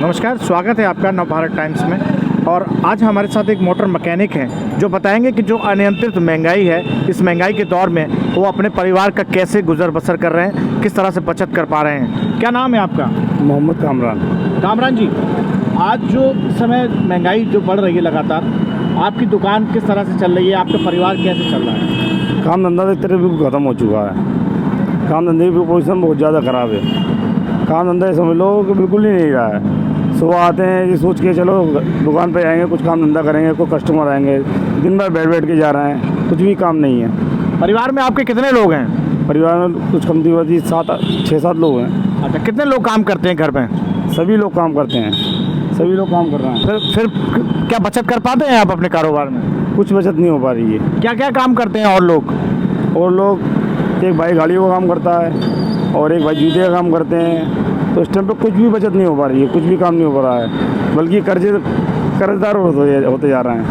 नमस्कार, स्वागत है आपका नवभारत टाइम्स में। और आज हमारे साथ एक मोटर मैकेनिक हैं जो बताएंगे कि जो अनियंत्रित महंगाई है, इस महंगाई के दौर में वो अपने परिवार का कैसे गुजर बसर कर रहे हैं, किस तरह से बचत कर पा रहे हैं। क्या नाम है आपका? मोहम्मद कामरान। कामरान जी, आज जो समय महंगाई जो बढ़ रही है लगातार, आपकी दुकान किस तरह से चल रही है, आपका परिवार कैसे चल रहा है? काम धंधा एक तरह बिल्कुल ख़त्म हो चुका है। काम धंधे की पोजीशन बहुत ज़्यादा ख़राब है। काम धंधा समझ लो कि बिल्कुल ही नहीं रहा है। सुबह आते हैं ये सोच के चलो दुकान पे आएंगे, कुछ काम धंधा करेंगे, कोई कस्टमर आएंगे, दिन भर बैठ के जा रहे हैं, कुछ भी काम नहीं है। परिवार में आपके कितने लोग हैं? परिवार में कुछ कम दी 6-7 लोग हैं। अच्छा, कितने लोग काम करते हैं घर में? सभी लोग काम करते हैं, सभी लोग काम कर रहे हैं। फिर क्या बचत कर पाते हैं आप अपने कारोबार में? कुछ बचत नहीं हो पा रही है। क्या क्या काम करते हैं और लोग? एक भाई गाड़ियों का काम करता है और एक भाई जूते का काम करते हैं। तो इस टाइम पे कुछ भी बचत नहीं हो पा रही है, कुछ भी काम नहीं हो पा रहा है, बल्कि कर्जदार होते जा रहे हैं।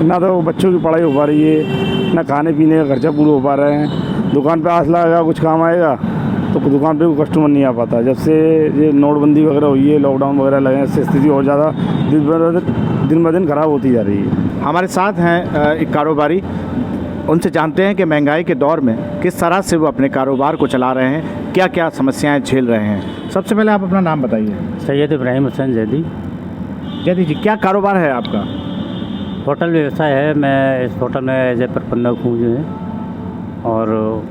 ना तो बच्चों की पढ़ाई हो पा रही है, ना खाने पीने का खर्चा पूरा हो पा रहे हैं। दुकान पे आस लगेगा कुछ काम आएगा तो दुकान पे कोई कस्टमर नहीं आ पाता। जब से ये नोटबंदी वगैरह हुई है, लॉकडाउन वगैरह लगे हैं, इससे स्थिति और ज़्यादा दिन ब दिन ख़राब होती जा रही है। हमारे साथ हैं एक कारोबारी, उनसे जानते हैं कि महंगाई के दौर में किस तरह से वो अपने कारोबार को चला रहे हैं, क्या क्या समस्याएं झेल रहे हैं। सबसे पहले आप अपना नाम बताइए। सैयद इब्राहिम हुसैन जैदी। जैदी जी, क्या कारोबार है आपका? होटल व्यवसाय है। मैं इस होटल में एज ए प्रबंधक हूँ जो है। और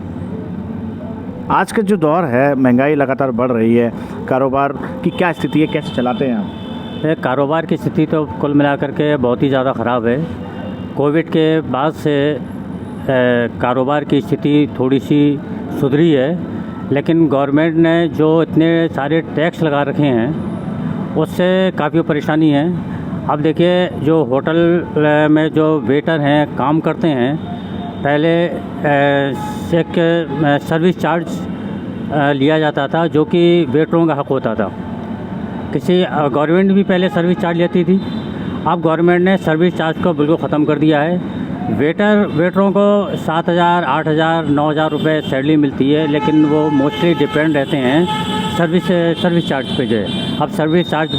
आज का जो दौर है, महंगाई लगातार बढ़ रही है, कारोबार की क्या स्थिति है, कैसे चलाते हैं आप? कारोबार की स्थिति तो कुल मिलाकर के बहुत ही ज़्यादा ख़राब है। कोविड के बाद से कारोबार की स्थिति थोड़ी सी सुधरी है, लेकिन गवर्नमेंट ने जो इतने सारे टैक्स लगा रखे हैं उससे काफ़ी परेशानी है। अब देखिए, जो होटल में जो वेटर हैं काम करते हैं, पहले एक सर्विस चार्ज लिया जाता था जो कि वेटरों का हक़ होता था। गवर्नमेंट भी पहले सर्विस चार्ज लेती थी, अब गवर्नमेंट ने सर्विस चार्ज को बिल्कुल ख़त्म कर दिया है। वेटरों को 7,000, 8,000, 9,000 रुपये सैलरी मिलती है, लेकिन वो मोस्टली डिपेंड रहते हैं सर्विस चार्ज पे जो है। अब सर्विस चार्ज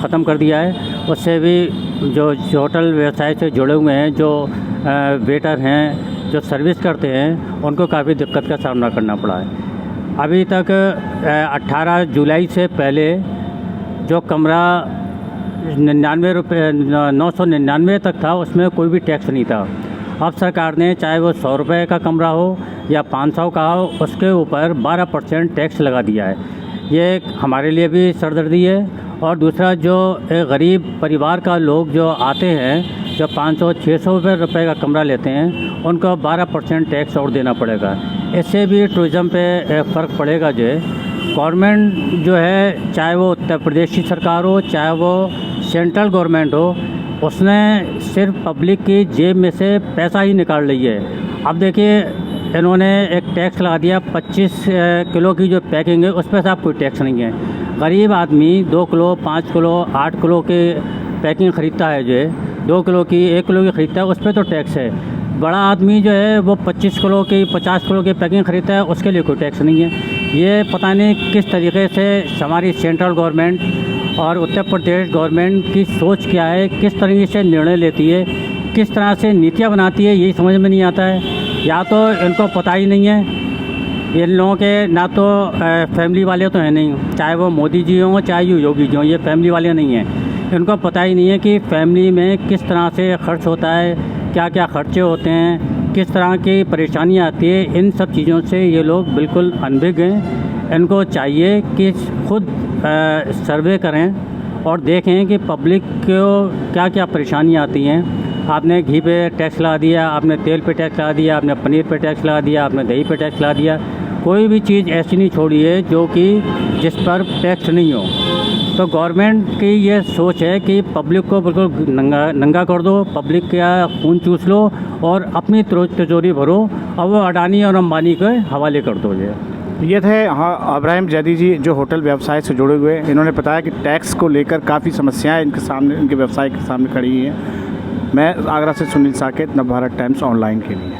ख़त्म कर दिया है। उससे भी जो होटल व्यवसाय से जुड़े हुए हैं, जो वेटर हैं, जो सर्विस करते हैं, उनको काफ़ी दिक्कत का सामना करना पड़ा है। अभी तक 18 जुलाई से पहले जो कमरा 999 तक था, उसमें कोई भी टैक्स नहीं था। अब सरकार ने, चाहे वो 100 रुपये का कमरा हो या 500 का हो, उसके ऊपर 12% टैक्स लगा दिया है। ये हमारे लिए भी सरदर्दी है। और दूसरा, जो गरीब परिवार का लोग जो आते हैं, जो 500-600 रुपये का कमरा लेते हैं, उनको 12% टैक्स और देना पड़ेगा। इससे भी टूरिज़म पे फ़र्क पड़ेगा। जो है गवर्नमेंट जो है, चाहे वो उत्तर प्रदेश की सरकार हो, चाहे वो सेंट्रल गवर्नमेंट हो, उसने सिर्फ पब्लिक की जेब में से पैसा ही निकाल रही है। अब देखिए, इन्होंने एक टैक्स लगा दिया 25 किलो की जो पैकिंग है, उस पर साहब कोई टैक्स नहीं है। गरीब आदमी 2 किलो, 5 किलो, 8 किलो के पैकिंग ख़रीदता है, जो है 2 किलो की, 1 किलो की ख़रीदता है, उस पर तो टैक्स है। बड़ा आदमी जो है वो 25 किलो की, 50 किलो की पैकिंग ख़रीदता है, उसके लिए कोई टैक्स नहीं है। ये पता नहीं किस तरीके से हमारी सेंट्रल गवर्नमेंट और उत्तर प्रदेश गवर्नमेंट की सोच क्या है, किस तरीके से निर्णय लेती है, किस तरह से नीतियाँ बनाती है, यही समझ में नहीं आता है। या तो इनको पता ही नहीं है, इन लोगों के ना तो फैमिली वाले तो हैं नहीं, चाहे वो मोदी जी हों चाहे योगी जी हों, ये फैमिली वाले नहीं हैं। इनको पता ही नहीं है कि फैमिली में किस तरह से खर्च होता है, क्या क्या खर्चे होते हैं, किस तरह की परेशानियाँ आती है। इन सब चीज़ों से ये लोग बिल्कुल अनभिज्ञ हैं। इनको चाहिए कि खुद सर्वे करें और देखें कि पब्लिक को क्या क्या परेशानियाँ आती हैं। आपने घी पे टैक्स लगा दिया, आपने तेल पे टैक्स लगा दिया, आपने पनीर पे टैक्स लगा दिया, आपने दही पे टैक्स लगा दिया, कोई भी चीज़ ऐसी नहीं छोड़ी है जो कि जिस पर टैक्स नहीं हो। तो गवर्नमेंट की ये सोच है कि पब्लिक को बिल्कुल नंगा कर दो, पब्लिक का खून चूस लो और अपनी तिजोरी भरो, और वो अडानी और अंबानी के हवाले कर दो। ये थे इब्राहिम जैदी जी, जो होटल व्यवसाय से जुड़े हुए। इन्होंने बताया कि टैक्स को लेकर काफ़ी समस्याएं इनके सामने, इनके व्यवसाय के सामने खड़ी हैं। मैं आगरा से सुनील साकेत, नवभारत टाइम्स ऑनलाइन के लिए।